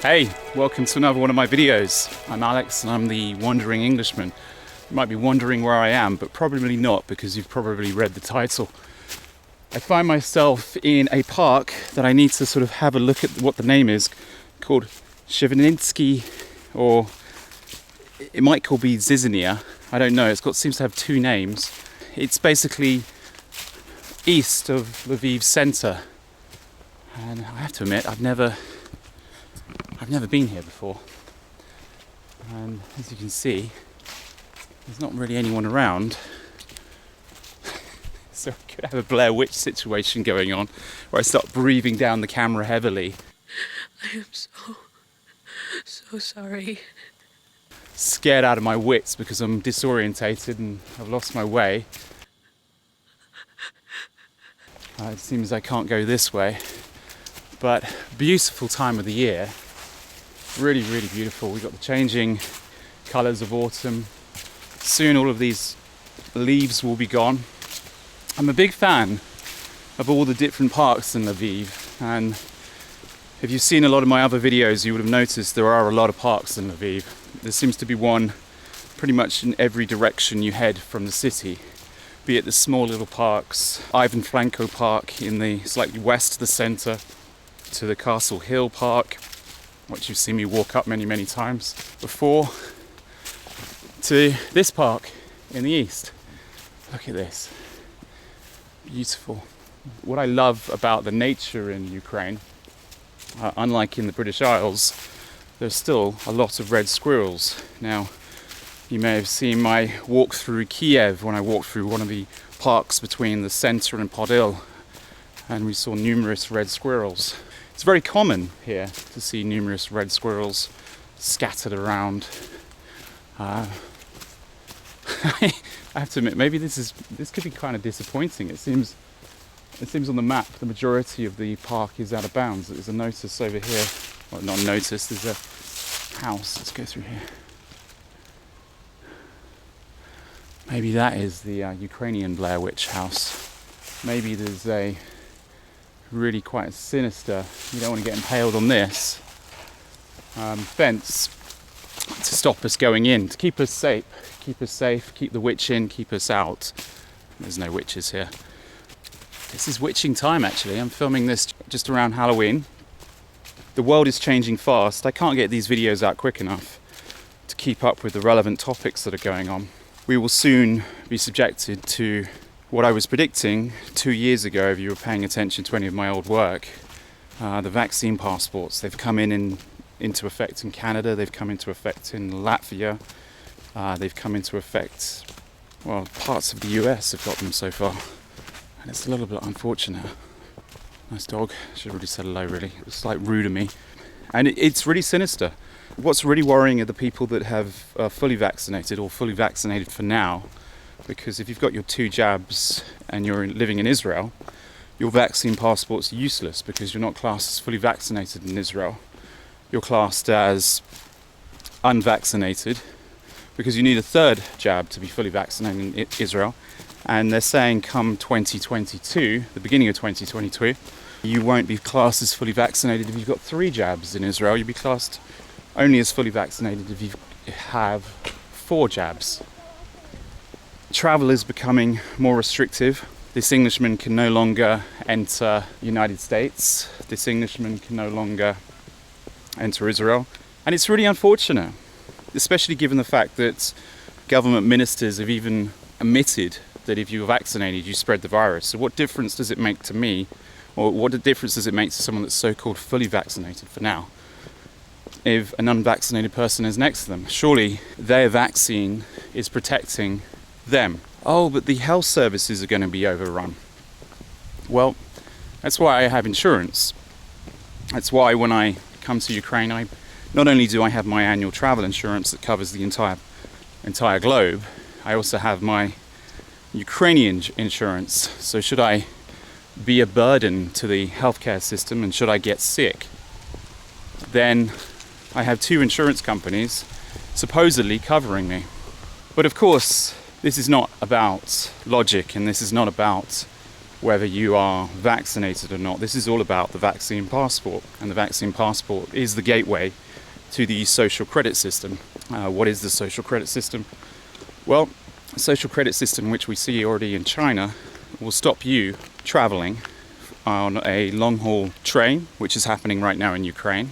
Hey, welcome to another one of my videos. I'm Alex and I'm the Wandering Englishman. You might be wondering where I am, but probably not because you've probably read the title. I find myself in a park that I need to sort of have a look at what the name is, called Shevchenkivskyi, or it might call be Znесіння. I don't know, seems to have two names. It's basically east of Lviv center. And I have to admit, I've never been here before. And as you can see, there's not really anyone around. So I could have a Blair Witch situation going on where I start breathing down the camera heavily. I am so sorry. Scared out of my wits because I'm disorientated and I've lost my way. It seems I can't go this way. But beautiful time of the year. Really, really beautiful. We've got the changing colours of autumn. Soon all of these leaves will be gone. I'm a big fan of all the different parks in Lviv, and if you've seen a lot of my other videos, you would have noticed there are a lot of parks in Lviv. There seems to be one pretty much in every direction you head from the city, be it the small little parks, Ivan Franko Park in the slightly west of the centre, to the Castle Hill Park, which you've seen me walk up many, many times before, to this park in the east. Look at this. Beautiful. What I love about the nature in Ukraine, unlike in the British Isles, there's still a lot of red squirrels. Now, you may have seen my walk through Kiev when I walked through one of the parks between the centre and Podil, and we saw numerous red squirrels. It's very common here to see numerous red squirrels scattered around. I have to admit, maybe this could be kind of disappointing. It seems on the map the majority of the park is out of bounds. There's a notice over here. Well, not a notice, there's a house. Let's go through here. Maybe that is the Ukrainian Blair Witch house. Maybe there's a really quite sinister, you don't want to get impaled on this, fence to stop us going in, to keep us safe, keep the witch in, keep us out. There's no witches here. This is witching time actually. I'm filming this just around Halloween. The world is changing fast. I can't get these videos out quick enough to keep up with the relevant topics that are going on. We will soon be subjected to what I was predicting 2 years ago, if you were paying attention to any of my old work. The vaccine passports, they've come into effect in Canada, they've come into effect in Latvia, they've come into effect, well, parts of the US have got them so far. And it's a little bit unfortunate. Nice dog, should have really said hello really. It was like rude of me. And it's really sinister. What's really worrying are the people that have fully vaccinated or fully vaccinated for now. Because if you've got your 2 jabs and you're living in Israel, your vaccine passport's useless because you're not classed as fully vaccinated in Israel. You're classed as unvaccinated because you need a 3rd jab to be fully vaccinated in Israel. And they're saying come 2022, the beginning of 2022, you won't be classed as fully vaccinated if you've got 3 jabs in Israel. You'll be classed only as fully vaccinated if you have 4 jabs. Travel is becoming more restrictive. This Englishman can no longer enter the United States. This Englishman can no longer enter Israel. And it's really unfortunate, especially given the fact that government ministers have even admitted that if you're vaccinated, you spread the virus. So what difference does it make to me, or what difference does it make to someone that's so-called fully vaccinated for now, if an unvaccinated person is next to them? Surely their vaccine is protecting them. Oh, but the health services are going to be overrun. Well, that's why I have insurance. That's why when I come to Ukraine, not only do I have my annual travel insurance that covers the entire globe, I also have my Ukrainian insurance. So should I be a burden to the healthcare system and should I get sick, then I have 2 insurance companies supposedly covering me. But of course, this is not about logic and this is not about whether you are vaccinated or not. This is all about the vaccine passport, and the vaccine passport is the gateway to the social credit system. What is the social credit system? Well, the social credit system, which we see already in China, will stop you traveling on a long-haul train, which is happening right now in Ukraine.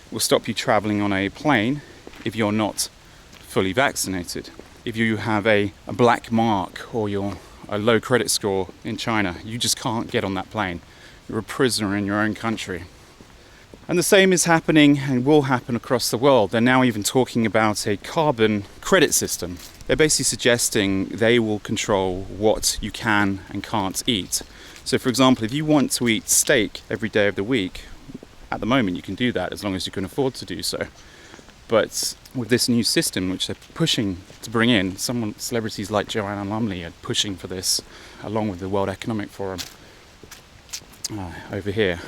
It will stop you traveling on a plane if you're not fully vaccinated. If you have a black mark or you're a low credit score in China, you just can't get on that plane. You're a prisoner in your own country. And the same is happening and will happen across the world. They're now even talking about a carbon credit system. They're basically suggesting they will control what you can and can't eat. So for example, if you want to eat steak every day of the week, at the moment you can do that as long as you can afford to do so. But with this new system, which they're pushing to bring in, celebrities like Joanna Lumley are pushing for this, along with the World Economic Forum over here.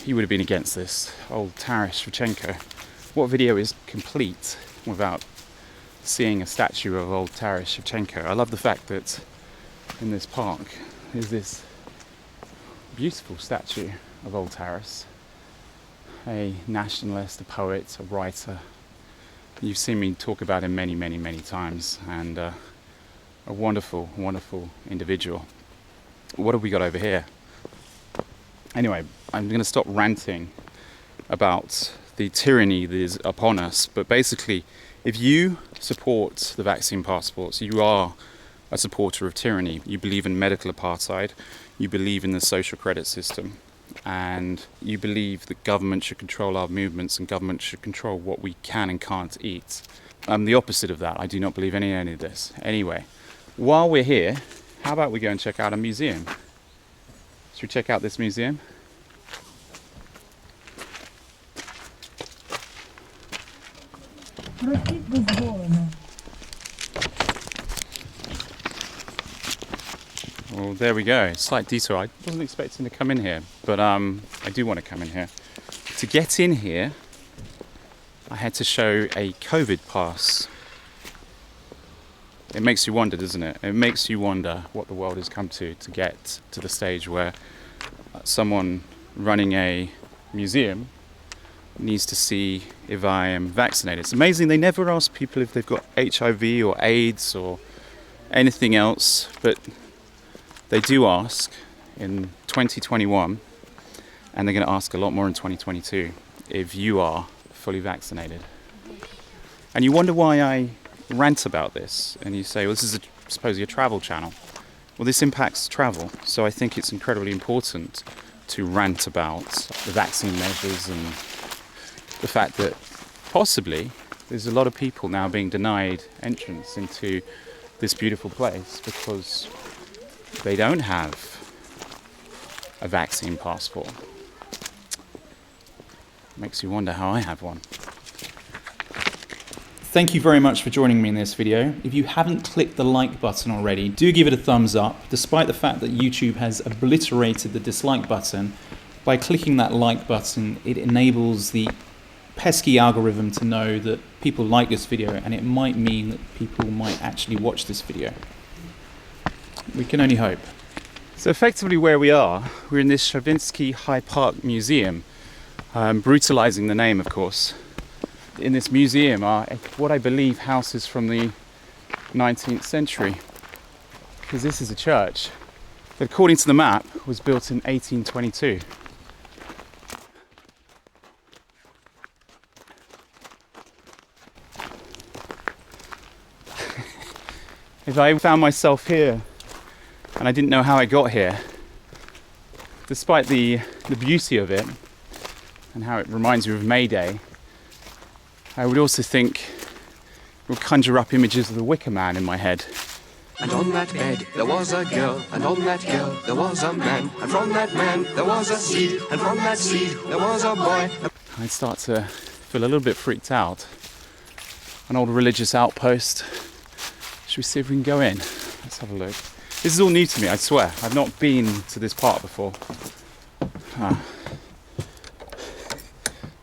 He would have been against this. Old Taras Shevchenko. What video is complete without seeing a statue of old Taras Shevchenko? I love the fact that in this park is this beautiful statue of old Taras, a nationalist, a poet, a writer. You've seen me talk about him many, many, many times, and a wonderful, wonderful individual. What have we got over here? Anyway, I'm going to stop ranting about the tyranny that is upon us, but basically, if you support the vaccine passports, you are a supporter of tyranny. You believe in medical apartheid, you believe in the social credit system, and you believe that government should control our movements and government should control what we can and can't eat. I'm the opposite of that. I do not believe in any of this. Anyway, while we're here, how about we go and check out a museum? Should we check out this museum? Well, there we go. Slight detour. I wasn't expecting to come in here, but I do want to come in here. To get in here, I had to show a COVID pass. It makes you wonder, doesn't it? It makes you wonder what the world has come to get to the stage where someone running a museum needs to see if I am vaccinated. It's amazing, they never ask people if they've got HIV or AIDS or anything else, but they do ask in 2021, and they're going to ask a lot more in 2022, if you are fully vaccinated. And you wonder why I rant about this, and you say, well, this is supposedly a travel channel. Well, this impacts travel, so I think it's incredibly important to rant about the vaccine measures and the fact that possibly there's a lot of people now being denied entrance into this beautiful place because they don't have a vaccine passport. Makes you wonder how I have one. Thank you very much for joining me in this video. If you haven't clicked the like button already, do give it a thumbs up, despite the fact that YouTube has obliterated the dislike button. By clicking that like button, it enables the pesky algorithm to know that people like this video, and it might mean that people might actually watch this video. We can only hope. So effectively where we are, we're in this Shevchenkivskyi Hai Park Museum, brutalizing the name, of course. In this museum are what I believe houses from the 19th century, because this is a church that, according to the map, was built in 1822. If I found myself here and I didn't know how I got here, despite the beauty of it and how it reminds you of May Day, I would also think, it would conjure up images of the Wicker Man in my head. And on that bed there was a girl, and on that girl there was a man, and from that man there was a seed, and from that seed there was a boy. I'd start to feel a little bit freaked out. An old religious outpost. Should we see if we can go in? Let's have a look. This is all new to me, I swear. I've not been to this part before.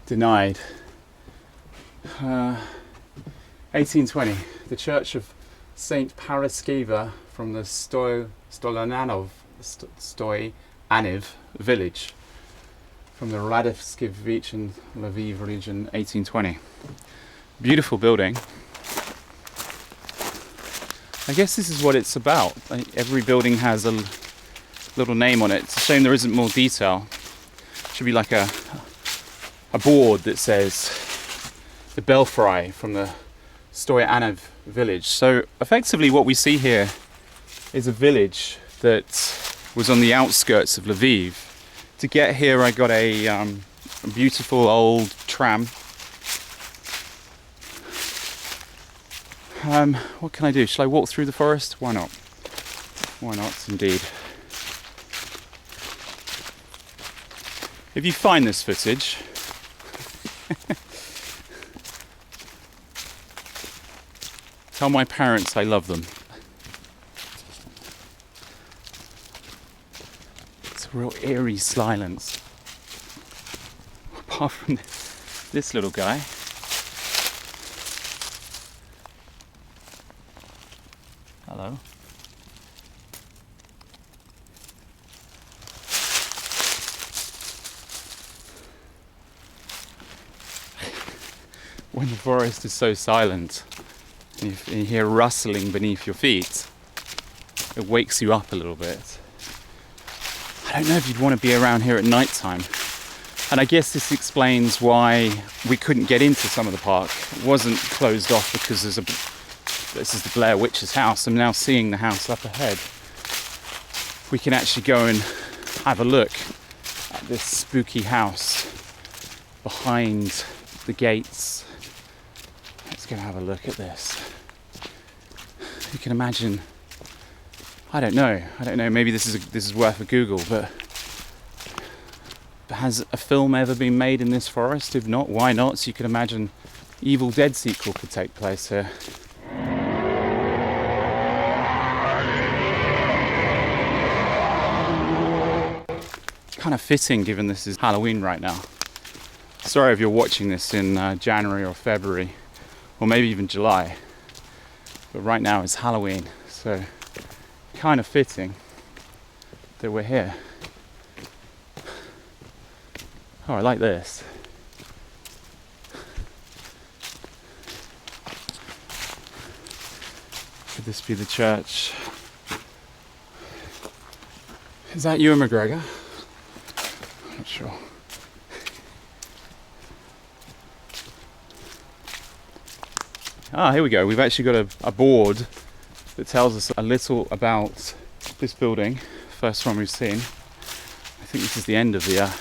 Denied. 1820. The Church of Saint Paraskeva from the Stolanov Stoy Aniv village from the Radivskivich and Lviv region, 1820. Beautiful building. I guess this is what it's about. Every building has a little name on it. It's a shame there isn't more detail. It should be like a board that says the belfry from the Stoy Aniv village. So effectively what we see here is a village that was on the outskirts of Lviv. To get here I got a beautiful old tram. What can I do? Shall I walk through the forest? Why not? Why not, indeed. If you find this footage, tell my parents I love them. It's a real eerie silence. Apart from this little guy. Hello. When the forest is so silent and you hear rustling beneath your feet, it wakes you up a little bit. I don't know if you'd want to be around here at night time. And I guess this explains why we couldn't get into some of the park. It wasn't closed off because this is the Blair Witch's house. I'm now seeing the house up ahead. We can actually go and have a look at this spooky house behind the gates. Let's go have a look at this. You can imagine, I don't know, maybe this is worth a Google, but has a film ever been made in this forest? If not, why not? So you can imagine Evil Dead sequel could take place here. Kind of fitting given this is Halloween right now. Sorry if you're watching this in January or February or maybe even July, but right now it's Halloween, so kind of fitting that we're here. Oh, I like this. Could this be the church? Is that Ewan McGregor? Not sure. Ah, here we go. We've actually got a board that tells us a little about this building. First one we've seen. I think this is the end of the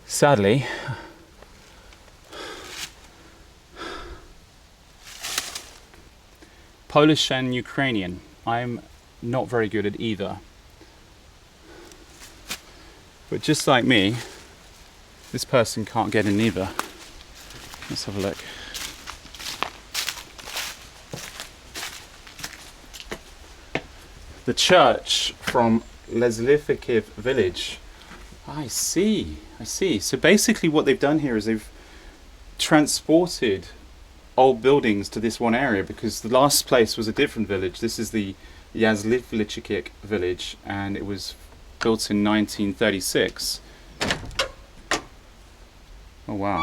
sadly, Polish and Ukrainian. I'm not very good at either. But just like me, this person can't get in either. Let's have a look. The church from Znesinnya village. I see. So basically what they've done here is they've transported old buildings to this one area because the last place was a different village. This is the Shevchenkivskyi village and it was built in 1936. Oh wow.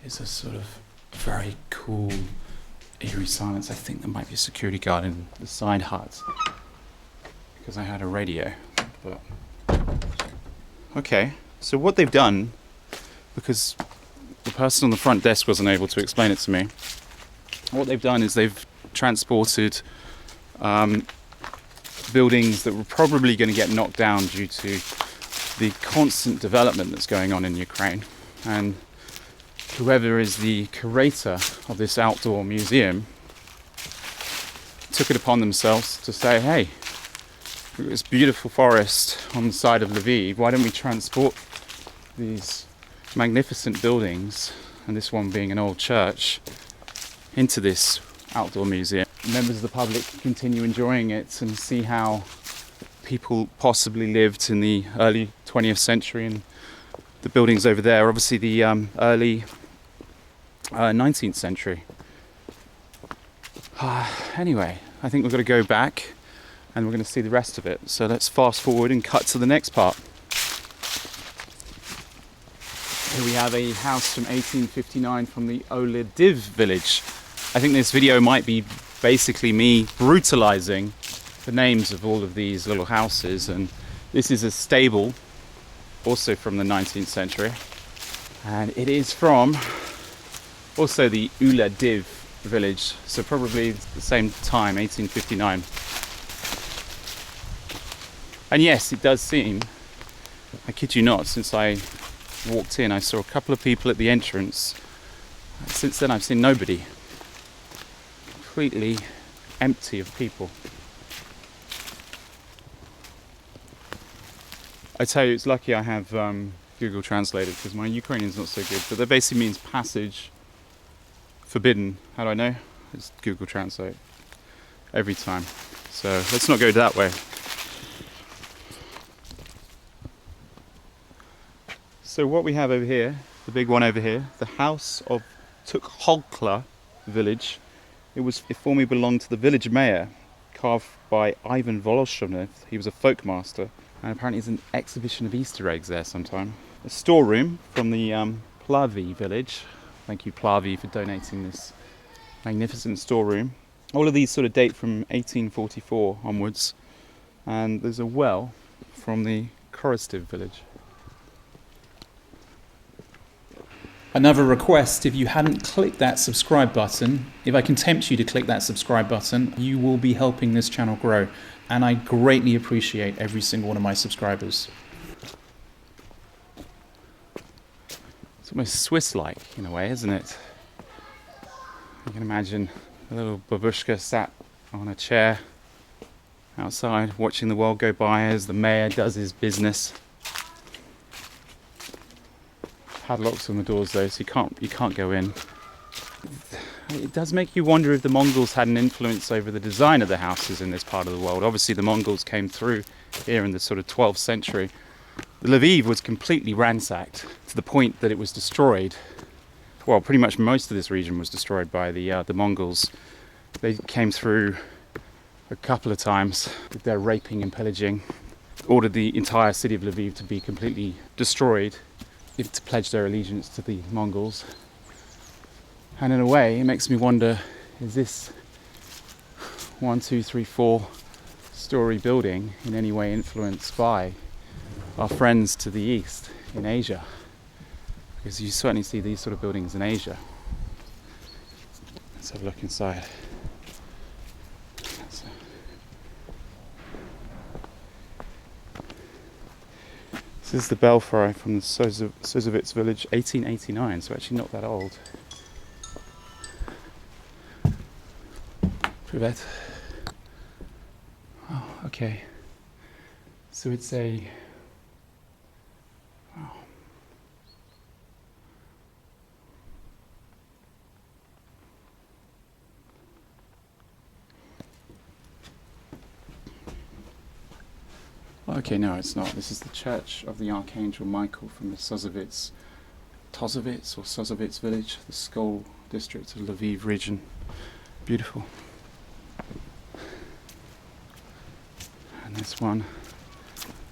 It's a sort of very cool, eerie silence. I think there might be a security guard in the side hut because I had a radio. But okay, so what they've done, because the person on the front desk wasn't able to explain it to me, what they've done is they've transported buildings that were probably going to get knocked down due to the constant development that's going on in Ukraine. And whoever is the curator of this outdoor museum took it upon themselves to say, hey, we've got this beautiful forest on the side of Lviv, why don't we transport these magnificent buildings, and this one being an old church, into this outdoor museum. Members of the public continue enjoying it and see how people possibly lived in the early 20th century, and the buildings over there, obviously the early 19th century. Anyway, I think we're going to go back and we're going to see the rest of it. So let's fast forward and cut to the next part. Here we have a house from 1859 from the Lviv village. I think this video might be basically me brutalizing the names of all of these little houses, and this is a stable, also from the 19th century, and it is from also the Lviv village, so probably the same time, 1859. And yes, it does seem, I kid you not, since I walked in I saw a couple of people at the entrance. Since then I've seen nobody. Completely empty of people. I tell you, it's lucky I have Google Translate, because my Ukrainian's not so good, but that basically means passage forbidden. How do I know? It's Google Translate every time. So let's not go that way. So what we have over here, the big one over here, the house of Tukholkla village. It formerly belonged to the village mayor, carved by Ivan Voloshinov. He was a folk master, and apparently there's an exhibition of Easter eggs there sometime. A storeroom from the Plavi village. Thank you, Plavi, for donating this magnificent storeroom. All of these sort of date from 1844 onwards, and there's a well from the Korostiv village. Another request, if you hadn't clicked that subscribe button, if I can tempt you to click that subscribe button, you will be helping this channel grow, and I greatly appreciate every single one of my subscribers. It's almost Swiss-like in a way, isn't it? You can imagine a little babushka sat on a chair outside watching the world go by as the mayor does his business. Padlocks on the doors though, so you can't go in. It does make you wonder if the Mongols had an influence over the design of the houses in this part of the world. Obviously the Mongols came through here in the sort of 12th century. Lviv was completely ransacked to the point that it was destroyed. Well, pretty much most of this region was destroyed by the Mongols. They came through a couple of times with their raping and pillaging, ordered the entire city of Lviv to be completely destroyed, to pledge their allegiance to the Mongols. And in a way, it makes me wonder, is this 1, 2, 3, 4 story building in any way influenced by our friends to the east in Asia? Because you certainly see these sort of buildings in Asia. Let's have a look inside. This is the belfry from the Sozovets village, 1889, so actually not that old. Privet. Oh, okay. So it's a... Wow. Okay, no, it's not. This is the Church of the Archangel Michael from the Sozovets village, the Skol district of Lviv region. Beautiful. And this one,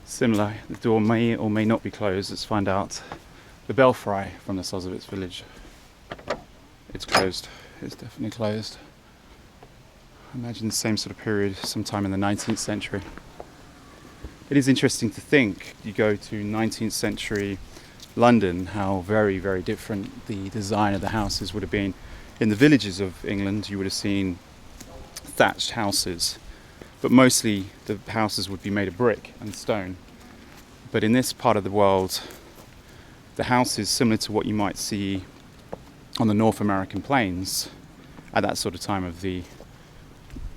similar. The door may or may not be closed. Let's find out. The belfry from the Sozovets village. It's closed. It's definitely closed. I imagine the same sort of period, sometime in the 19th century. It is interesting to think, you go to 19th century London, how very, very different the design of the houses would have been. In the villages of England, you would have seen thatched houses, but mostly the houses would be made of brick and stone. But in this part of the world, the houses, similar to what you might see on the North American plains at that sort of time of the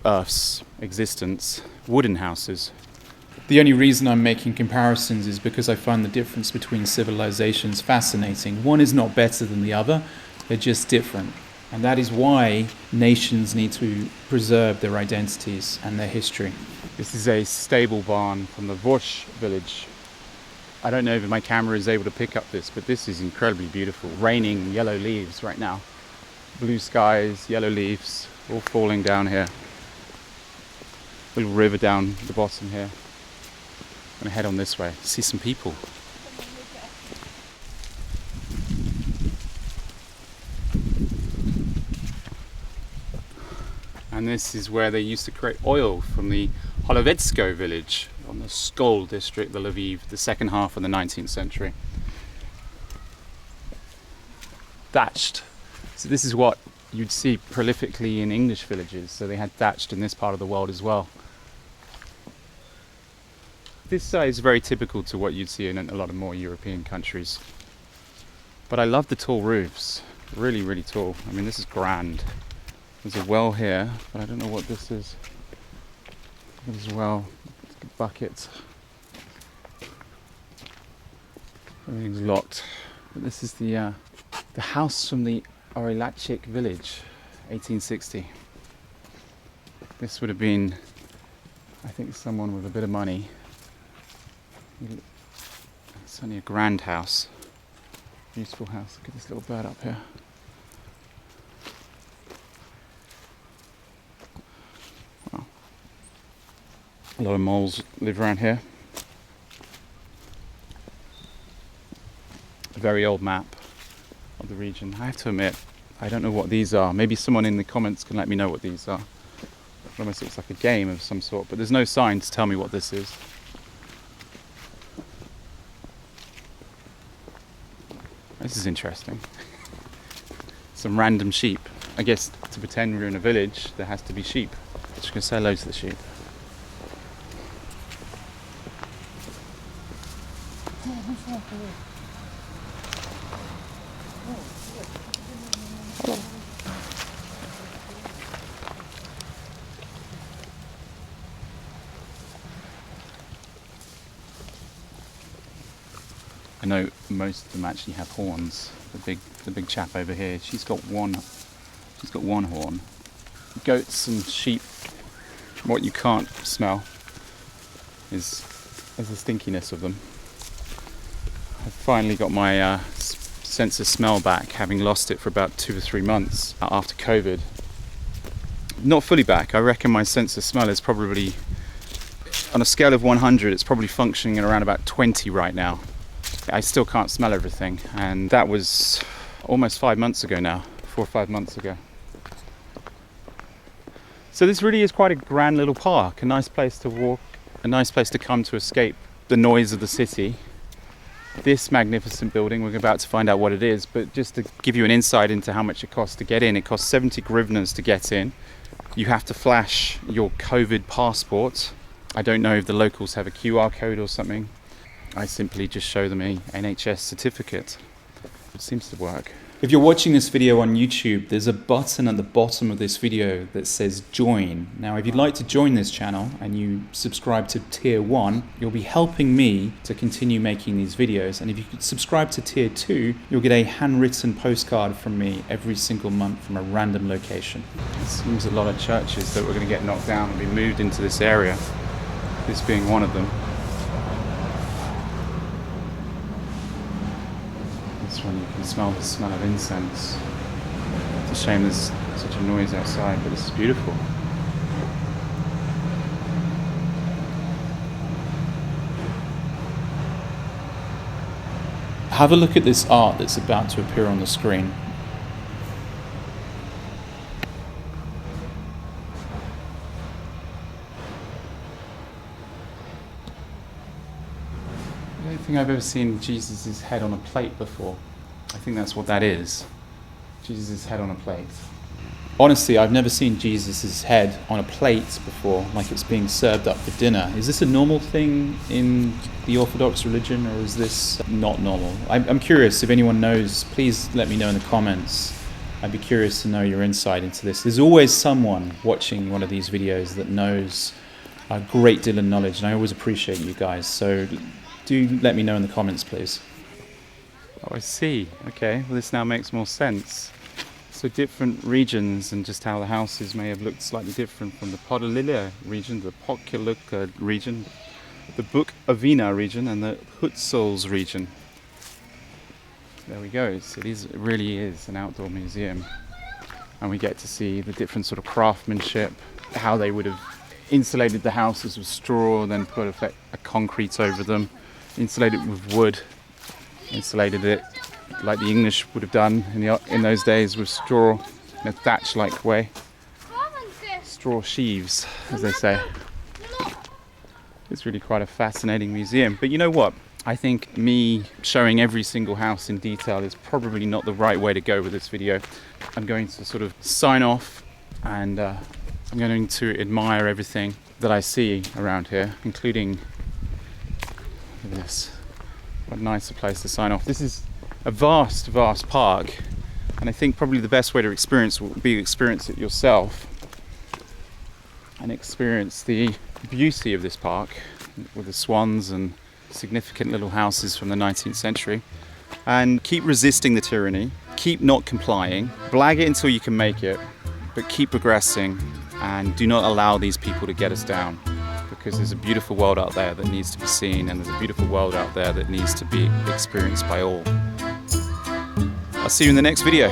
Earth's existence, wooden houses. The only reason I'm making comparisons is because I find the difference between civilizations fascinating. One is not better than the other, they're just different. And that is why nations need to preserve their identities and their history. This is a stable barn from the Vosh village. I don't know if my camera is able to pick up this, but this is incredibly beautiful. Raining yellow leaves right now. Blue skies, yellow leaves, all falling down here. Little river down the bottom here. I'm gonna head on this way, see some people. And this is where they used to create oil from the Holovetsko village on the Skol district, the Lviv, the second half of the 19th century. Thatched. So this is what you'd see prolifically in English villages. So they had thatched in this part of the world as well. This is very typical to what you'd see in a lot of more European countries. But I love the tall roofs. Really, really tall. I mean, this is grand. There's a well here, but I don't know what this is. There's a well, it's a bucket. Everything's locked. But this is the house from the Orelachik village, 1860. This would have been, I think, someone with a bit of money. It's only a grand house. Beautiful house. Look at this little bird up here. Wow. A lot of moles live around here. A very old map of the region. I have to admit, I don't know what these are. Maybe someone in the comments can let me know what these are. It almost looks like a game of some sort, but there's no sign to tell me what this is. This is interesting. Some random sheep. I guess to pretend we're in a village, there has to be sheep. Just gonna say hello to the sheep. I know most of them actually have horns. The big chap over here, she's got one horn. Goats and sheep, what you can't smell is the stinkiness of them. I've finally got my sense of smell back, having lost it for about 2 or 3 months after COVID. Not fully back. I reckon my sense of smell is probably, on a scale of 100, it's probably functioning at around about 20 right now. I still can't smell everything, and that was almost 5 months ago now, 4 or 5 months ago. So this really is quite a grand little park, a nice place to walk, a nice place to come to escape the noise of the city. This magnificent building, we're about to find out what it is, but just to give you an insight into how much it costs to get in, it costs 70 hryvnias to get in. You have to flash your COVID passport. I don't know if the locals have a QR code or something. I simply just show them a NHS certificate. It seems to work. If you're watching this video on YouTube, there's a button at the bottom of this video that says join. Now, if you'd like to join this channel and you subscribe to Tier 1, you'll be helping me to continue making these videos. And if you could subscribe to Tier 2, you'll get a handwritten postcard from me every single month from a random location. It seems a lot of churches that were going to get knocked down and be moved into this area, this being one of them. This one you can smell the smell of incense. It's a shame there's such a noise outside, but it's beautiful. Have a look at this art that's about to appear on the screen. I don't think I've ever seen Jesus' head on a plate before. I think that's what that is. Jesus' head on a plate. Honestly, I've never seen Jesus' head on a plate before, like it's being served up for dinner. Is this a normal thing in the Orthodox religion, or is this not normal? I'm curious. If anyone knows, please let me know in the comments. I'd be curious to know your insight into this. There's always someone watching one of these videos that knows a great deal of knowledge, and I always appreciate you guys. So do let me know in the comments, please. Oh, I see. Okay, well this now makes more sense. So different regions and just how the houses may have looked slightly different from the Podolilya region, the Pokyaluka region, the Bukovina region, and the Hutsuls region. There we go. So it really is an outdoor museum, and we get to see the different sort of craftsmanship, how they would have insulated the houses with straw, then put a concrete over them, insulated it with wood, insulated it like the English would have done in those days with straw in a thatch-like way. Straw sheaves, as they say. It's really quite a fascinating museum. But you know what? I think me showing every single house in detail is probably not the right way to go with this video. I'm going to sort of sign off, and I'm going to admire everything that I see around here, including this. What a nicer place to sign off. This is a vast, vast park, and I think probably the best way to experience it yourself and experience the beauty of this park with the swans and significant little houses from the 19th century. And keep resisting the tyranny, keep not complying, blag it until you can make it, but keep progressing, and do not allow these people to get us down, because there's a beautiful world out there that needs to be seen, and there's a beautiful world out there that needs to be experienced by all. I'll see you in the next video.